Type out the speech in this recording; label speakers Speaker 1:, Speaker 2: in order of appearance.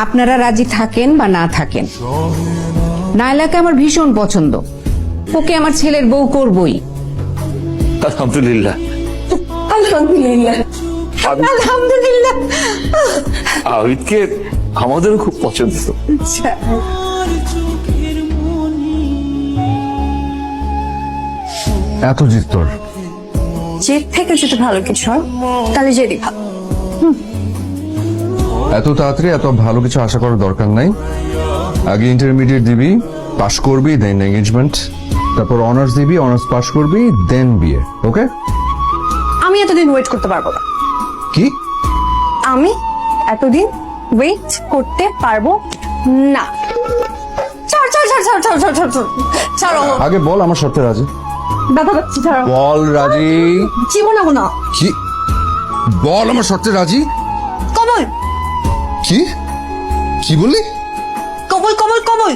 Speaker 1: আপনারা রাজি থাকেন বা না থাকেন, নাইলাকে আমার ভীষণ পছন্দ, ওকে আমার ছেলের বউ করবই।
Speaker 2: আলহামদুলিল্লাহ।
Speaker 1: আলহামদুলিল্লাহ আলহামদুলিল্লাহ।
Speaker 2: আবিদকে আমাদেরও খুব পছন্দ।
Speaker 1: আচ্ছা,
Speaker 3: এত জিদ তোর?
Speaker 4: জেদ থেকে যদি ভালো কিছু হয় তাহলে জেদই ভালো।
Speaker 3: এত তাড়াতাড়ি এত ভালো কিছু আশা করার দরকার নাই। আগে ইন্টারমিডিয়েট দিবি, পাশ করবি, দেন এঙ্গেজমেন্ট, তারপর অনার্স দিবি, অনার্স পাশ করবি, দেন বিয়ে। ওকে?
Speaker 4: আমি এতদিন ওয়েট করতে পারবো না।
Speaker 3: কি?
Speaker 4: আমি এতদিন ওয়েট করতে পারবো না। ছাড় ছাড় ছাড় ছাড় ছাড় ছাড় ছাড় ছাড় ছাড়ো।
Speaker 3: আগে বল আমার শর্তে রাজি।
Speaker 4: ব্যথা পাচ্ছি, ছাড়ো।
Speaker 3: বল রাজি।
Speaker 4: জীবন না না।
Speaker 3: কি? বল আমার শর্তে রাজি।
Speaker 4: কবল
Speaker 3: কি? কি বললি?
Speaker 4: কবল কবল কবল।